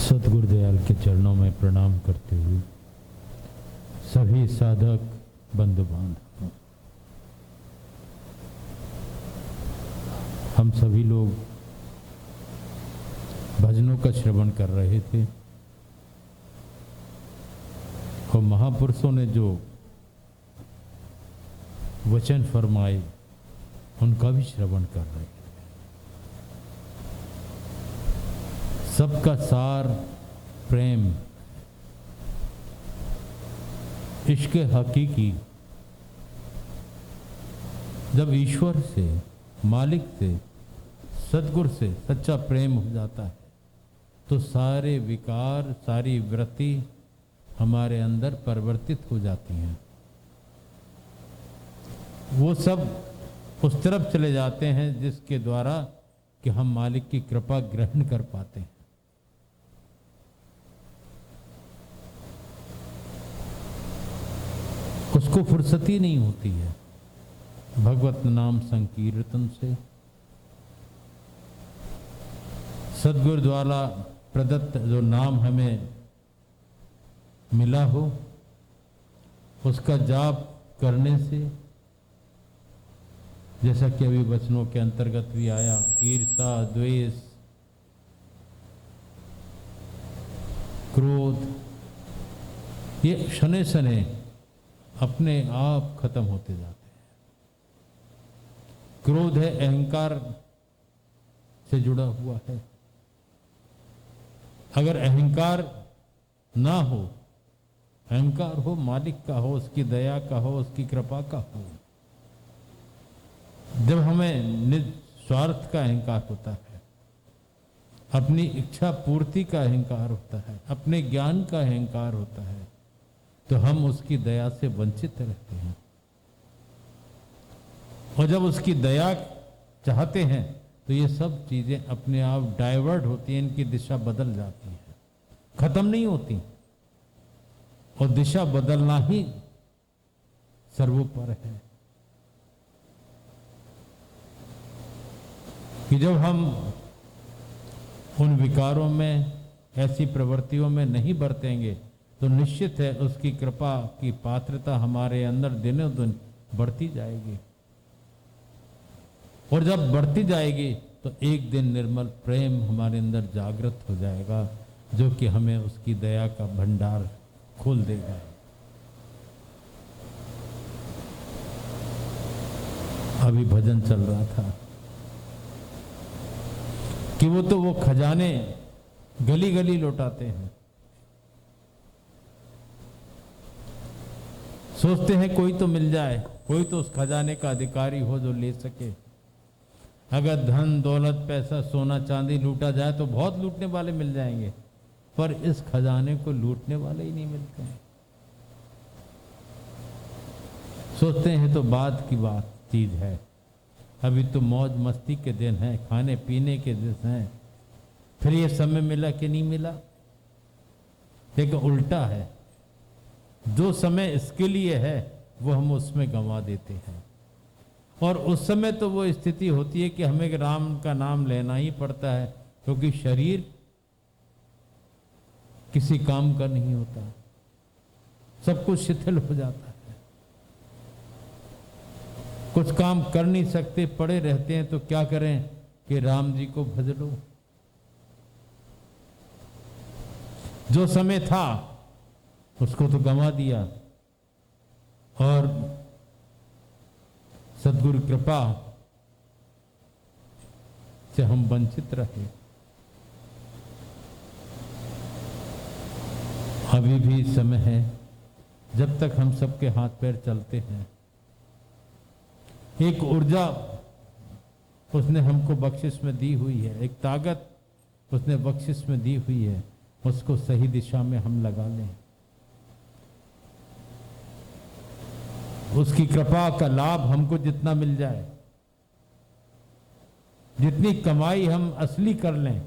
सतगुरुदयाल के चरणों में प्रणाम करते हुए सभी साधक बंधु बांधव, हम सभी लोग भजनों का श्रवण कर रहे थे और महापुरुषों ने जो वचन फरमाए उनका भी श्रवण कर रहे थे। सबका सार प्रेम, इश्क हकीकी जब ईश्वर से, मालिक से, सद्गुरु से सच्चा प्रेम हो जाता है तो सारे विकार, सारी वृत्ति हमारे अंदर परिवर्तित हो जाती हैं। वो सब उस तरफ चले जाते हैं जिसके द्वारा कि हम मालिक की कृपा ग्रहण कर पाते हैं। उसको फुर्सत ही नहीं होती है भगवत नाम संकीर्तन से। सद्गुरु द्वारा प्रदत्त जो नाम हमें मिला हो उसका जाप करने से, जैसा कि अभी वचनों के अंतर्गत भी आया, ईर्षा, द्वेष, क्रोध, ये शने शने अपने आप खत्म होते जाते हैं। क्रोध है, अहंकार से जुड़ा हुआ है। अगर अहंकार ना हो, अहंकार हो मालिक का हो, उसकी दया का हो, उसकी कृपा का हो, जब हमें निस्वार्थ का अहंकार होता है, अपनी इच्छा पूर्ति का अहंकार होता है, अपने ज्ञान का अहंकार होता है, तो हम उसकी दया से वंचित रहते हैं। और जब उसकी दया चाहते हैं तो ये सब चीजें अपने आप डाइवर्ट होती हैं, इनकी दिशा बदल जाती है, खत्म नहीं होती। और दिशा बदलना ही सर्वोपर है कि जब हम उन विकारों में, ऐसी प्रवृत्तियों में नहीं बरतेंगे तो निश्चित है उसकी कृपा की पात्रता हमारे अंदर दिनों दिन बढ़ती जाएगी। और जब बढ़ती जाएगी तो एक दिन निर्मल प्रेम हमारे अंदर जागृत हो जाएगा, जो कि हमें उसकी दया का भंडार खोल देगा। अभी भजन चल रहा था कि वो खजाने गली गली लौटाते हैं। सोचते हैं कोई तो मिल जाए, कोई तो उस खजाने का अधिकारी हो जो ले सके। अगर धन दौलत, पैसा, सोना चांदी लूटा जाए तो बहुत लूटने वाले मिल जाएंगे, पर इस खजाने को लूटने वाले ही नहीं मिलते हैं। सोचते हैं तो बाद की बात चीज है, अभी तो मौज मस्ती के दिन हैं, खाने पीने के दिन हैं, फिर ये समय मिला कि नहीं मिला। लेकिन उल्टा है, जो समय इसके लिए है वो हम उसमें गंवा देते हैं। और उस समय तो वो स्थिति होती है कि हमें राम का नाम लेना ही पड़ता है, क्योंकि शरीर किसी काम का नहीं होता, सब कुछ शिथिल हो जाता है, कुछ काम कर नहीं सकते, पड़े रहते हैं। तो क्या करें कि राम जी को भज लो। जो समय था उसको तो गंवा दिया और सद्गुरु कृपा से हम वंचित रहे। अभी भी समय है, जब तक हम सबके हाथ पैर चलते हैं, एक ऊर्जा उसने हमको बख्शिश में दी हुई है, एक ताकत उसने बख्शिश में दी हुई है, उसको सही दिशा में हम लगा लें। उसकी कृपा का लाभ हमको जितना मिल जाए, जितनी कमाई हम असली कर लें,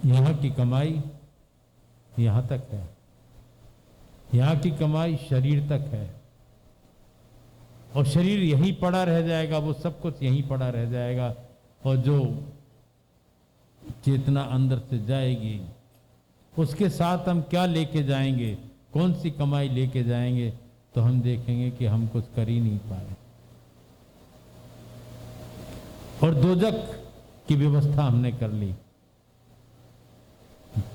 यहाँ की कमाई यहाँ तक है, यहाँ की कमाई शरीर तक है, और शरीर यहीं पड़ा रह जाएगा, वो सब कुछ यहीं पड़ा रह जाएगा। और जो चेतना अंदर से जाएगी उसके साथ हम क्या लेके जाएंगे, कौन सी कमाई लेके जाएंगे, तो हम देखेंगे कि हम कुछ कर ही नहीं पाए। और दोजक की व्यवस्था हमने कर ली।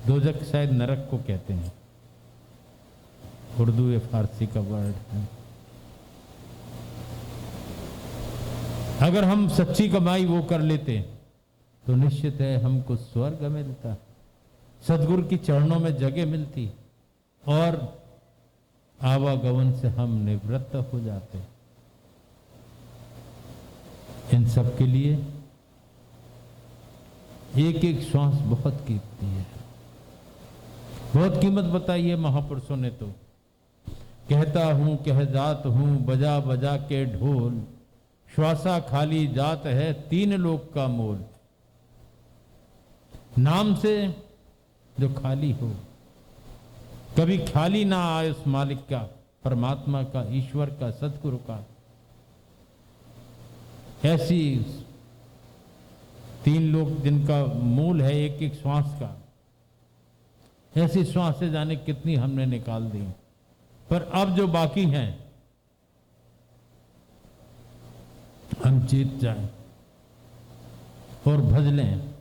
दोजक शायद नरक को कहते हैं, उर्दू या फारसी का वर्ड है। अगर हम सच्ची कमाई वो कर लेते तो निश्चित है हमको स्वर्ग मिलता, सदगुरु की चरणों में जगह मिलती और आवागमन से हम निवृत्त हो जाते। इन सब के लिए एक एक श्वास बहुत कीमती है, बहुत कीमत बताई है महापुरुषों ने। तो कहता हूं कह जात हूं बजा बजा के ढोल, श्वासा खाली जात है तीन लोक का मोल। नाम से जो खाली हो, कभी खाली ना आए उस मालिक का, परमात्मा का, ईश्वर का, सतगुरु का। ऐसी तीन लोग जिनका मूल है एक एक श्वास का, ऐसी श्वास से जाने कितनी हमने निकाल दी। पर अब जो बाकी हैं हम जीत जाएं और भज लें।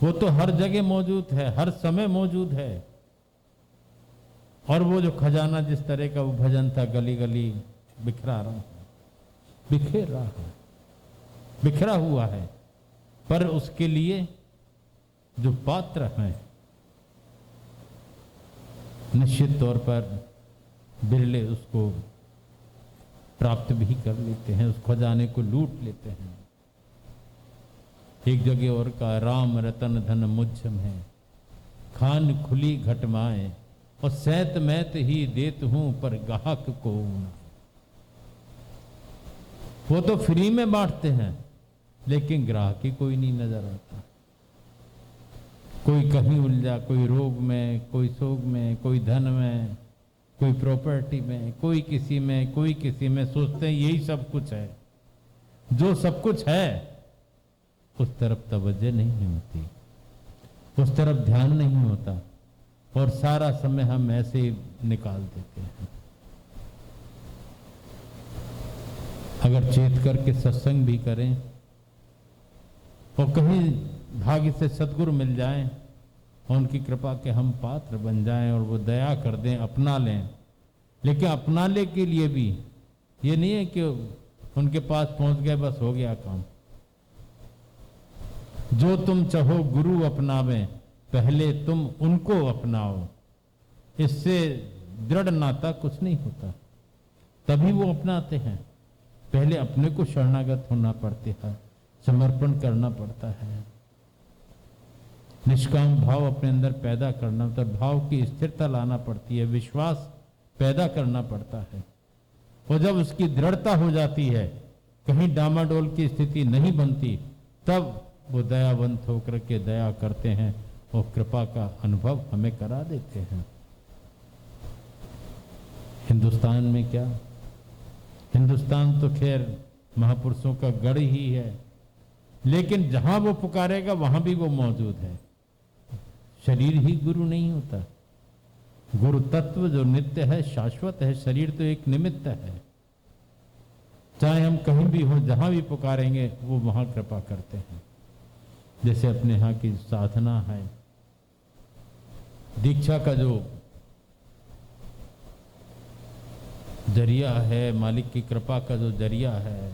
वो तो हर जगह मौजूद है, हर समय मौजूद है। और वो जो खजाना जिस तरह का वो भजन था, गली गली बिखरा रहा है, बिखेर रहा है, बिखरा हुआ है। पर उसके लिए जो पात्र हैं निश्चित तौर पर बिरले उसको प्राप्त भी कर लेते हैं, उस खजाने को लूट लेते हैं। एक जगह और का राम रतन धन मुझम है, खान खुली घटमाए और सैत मैत ही देत हूं पर गाहक को ना। वो तो फ्री में बांटते हैं लेकिन ग्राहक ही कोई नहीं नजर आता। कोई कहीं उलझा, कोई रोग में, कोई शोक में, कोई धन में, कोई प्रॉपर्टी में, कोई किसी में, कोई किसी में। सोचते हैं यही सब कुछ है। जो सब कुछ है उस तरफ तवज्जो नहीं होती, उस तरफ ध्यान नहीं होता और सारा समय हम ऐसे ही निकाल देते हैं। अगर चेत करके सत्संग भी करें और कहीं भाग्य से सद्गुरु मिल जाएं और उनकी कृपा के हम पात्र बन जाएं और वो दया कर दें, अपना लें। लेकिन अपनाने के लिए भी ये नहीं है कि उनके पास पहुंच गए बस हो गया काम। जो तुम चाहो गुरु अपनावें, पहले तुम उनको अपनाओ। इससे दृढ़ नाता कुछ नहीं होता, तभी वो अपनाते हैं। पहले अपने को शरणागत होना पड़ता है, समर्पण करना पड़ता है, निष्काम भाव अपने अंदर पैदा करना होता है, भाव की स्थिरता लाना पड़ती है, विश्वास पैदा करना पड़ता है। और जब उसकी दृढ़ता हो जाती है, कहीं डामाडोल की स्थिति नहीं बनती, तब वो दयावंत होकर के दया करते हैं और कृपा का अनुभव हमें करा देते हैं। हिंदुस्तान में क्या, हिंदुस्तान तो खैर महापुरुषों का गढ़ ही है, लेकिन जहां वो पुकारेगा वहां भी वो मौजूद है। शरीर ही गुरु नहीं होता, गुरु तत्व जो नित्य है, शाश्वत है। शरीर तो एक निमित्त है। चाहे हम कहीं भी हो, जहां भी पुकारेंगे वो वहां कृपा करते हैं। जैसे अपने यहाँ की साधना है, दीक्षा का जो जरिया है, मालिक की कृपा का जो जरिया है,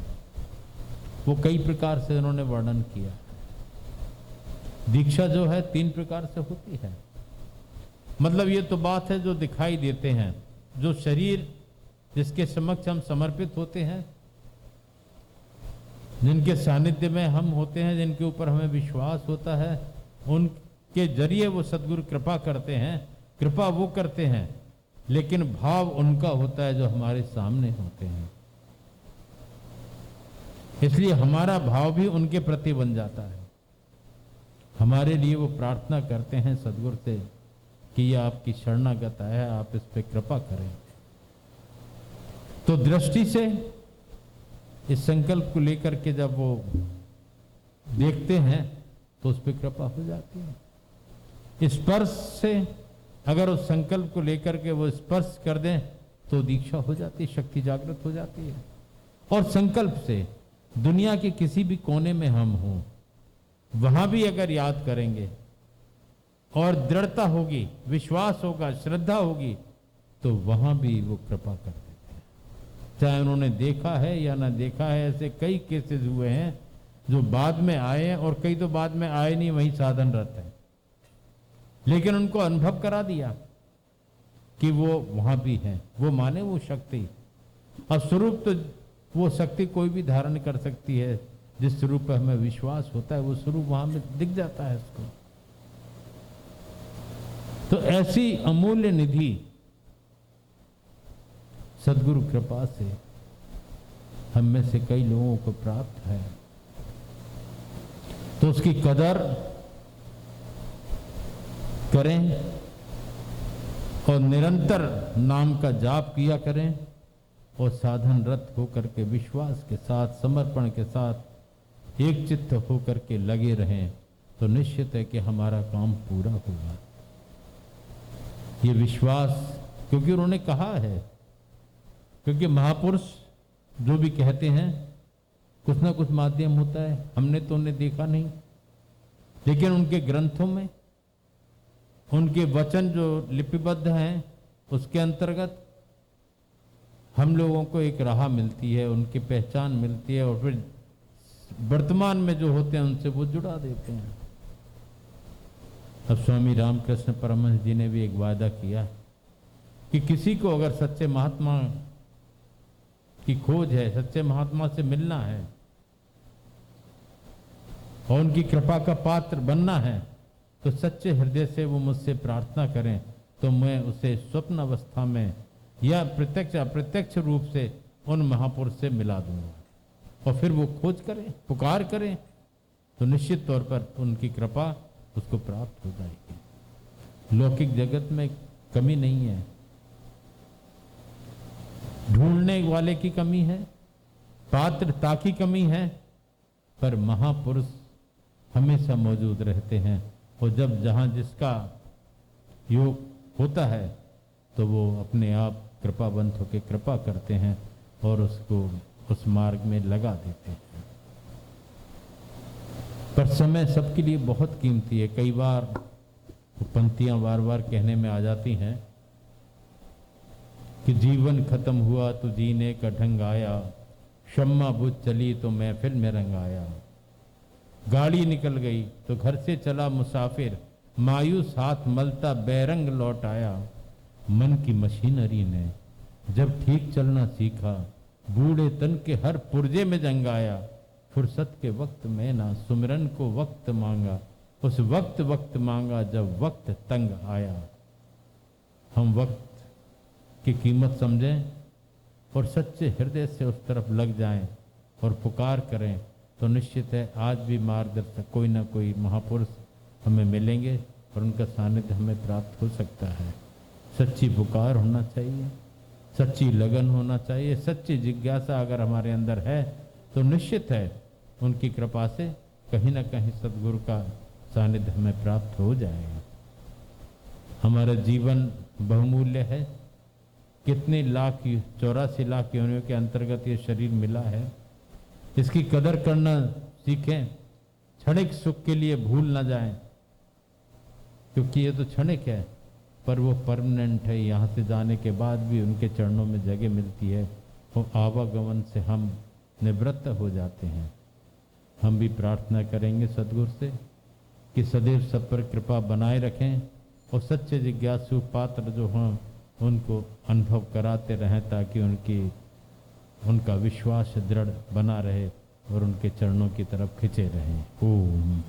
वो कई प्रकार से उन्होंने वर्णन किया। दीक्षा जो है 3 प्रकार से होती है। मतलब ये तो बात है जो दिखाई देते हैं, जो शरीर जिसके समक्ष हम समर्पित होते हैं, जिनके सानिध्य में हम होते हैं, जिनके ऊपर हमें विश्वास होता है, उनके जरिए वो सद्गुरु कृपा करते हैं। कृपा वो करते हैं, लेकिन भाव उनका होता है जो हमारे सामने होते हैं। इसलिए हमारा भाव भी उनके प्रति बन जाता है। हमारे लिए वो प्रार्थना करते हैं सद्गुरु से कि ये आपकी शरणागत है, आप इस पे कृपा करें। तो दृष्टि से इस संकल्प को लेकर के जब वो देखते हैं तो उस पर कृपा हो जाती है। स्पर्श से अगर उस संकल्प को लेकर के वो स्पर्श कर दें तो दीक्षा हो जाती है, शक्ति जागृत हो जाती है। और संकल्प से दुनिया के किसी भी कोने में हम हों, वहां भी अगर याद करेंगे और दृढ़ता होगी, विश्वास होगा, श्रद्धा होगी, तो वहां भी वो कृपा कर देते हैं। चाहे उन्होंने देखा है या ना देखा है, ऐसे कई केसेस हुए हैं जो बाद में आए हैं, और कई तो बाद में आए नहीं, वहीं साधनरत हैं, लेकिन उनको अनुभव करा दिया कि वो वहां भी हैं। वो माने वो शक्ति। अब स्वरूप तो वो शक्ति कोई भी धारण कर सकती है, जिस स्वरूप पर हमें विश्वास होता है वो स्वरूप वहां में दिख जाता है उसको। तो ऐसी अमूल्य निधि सद्गुरु कृपा से हम में से कई लोगों को प्राप्त है, तो उसकी कदर करें और निरंतर नाम का जाप किया करें, और साधनरत होकर के विश्वास के साथ, समर्पण के साथ एक चित्त होकर के लगे रहें, तो निश्चित है कि हमारा काम पूरा होगा। ये विश्वास, क्योंकि उन्होंने कहा है, क्योंकि महापुरुष जो भी कहते हैं कुछ ना कुछ माध्यम होता है, हमने तो उन्हें देखा नहीं, लेकिन उनके ग्रंथों में उनके वचन जो लिपिबद्ध हैं उसके अंतर्गत हम लोगों को एक राह मिलती है, उनकी पहचान मिलती है, और फिर वर्तमान में जो होते हैं उनसे वो जुड़ा देते हैं। अब स्वामी रामकृष्ण परमहंस जी ने भी एक वादा किया कि किसी को अगर सच्चे महात्मा की खोज है, सच्चे महात्मा से मिलना है और उनकी कृपा का पात्र बनना है, तो सच्चे हृदय से वो मुझसे प्रार्थना करें, तो मैं उसे स्वप्न अवस्था में या प्रत्यक्ष अप्रत्यक्ष रूप से उन महापुरुष से मिला दूंगा। और फिर वो खोज करें, पुकार करें, तो निश्चित तौर पर उनकी कृपा उसको प्राप्त हो जाएगी। लौकिक जगत में कमी नहीं है, ढूंढने वाले की कमी है, पात्रता की कमी है, पर महापुरुष हमेशा मौजूद रहते हैं। और जब जहां जिसका योग होता है तो वो अपने आप कृपावंत होकर कृपा करते हैं और उसको उस मार्ग में लगा देते हैं। पर समय सबके लिए बहुत कीमती है। कई बार पंक्तियां बार बार कहने में आ जाती हैं कि जीवन खत्म हुआ तो जीने का ढंग आया, शम्मा बुझ चली तो महफिल में रंग आया, गाड़ी निकल गई तो घर से चला मुसाफिर, मायूस हाथ मलता बेरंग लौट आया। मन की मशीनरी ने जब ठीक चलना सीखा, बूढ़े तन के हर पुर्जे में जंग आया। फुर्सत के वक्त में ना सुमिरन को वक्त मांगा, उस वक्त मांगा जब वक्त तंग आया। हम वक्त की कीमत समझें और सच्चे हृदय से उस तरफ लग जाएं और पुकार करें, तो निश्चित है आज भी मार्गदर्शक कोई ना कोई महापुरुष हमें मिलेंगे और उनका सानिध्य हमें प्राप्त हो सकता है। सच्ची पुकार होना चाहिए, सच्ची लगन होना चाहिए, सच्ची जिज्ञासा अगर हमारे अंदर है तो निश्चित है उनकी कृपा से कहीं ना कहीं सद्गुरु का सानिध्य हमें प्राप्त हो जाएगा। हमारा जीवन बहुमूल्य है। कितने लाख 84 लाख योनियों के अंतर्गत ये शरीर मिला है, इसकी कदर करना सीखें। क्षणिक सुख के लिए भूल ना जाएं, क्योंकि ये तो क्षणिक है, पर वो परमानेंट है। यहाँ से जाने के बाद भी उनके चरणों में जगह मिलती है, वो आवागमन से हम निवृत्त हो जाते हैं। हम भी प्रार्थना करेंगे सद्गुरु से कि सदैव सब पर कृपा बनाए रखें और सच्चे जिज्ञासु पात्र जो हों उनको अनुभव कराते रहें, ताकि उनका विश्वास दृढ़ बना रहे और उनके चरणों की तरफ खिंचे रहें। ओम।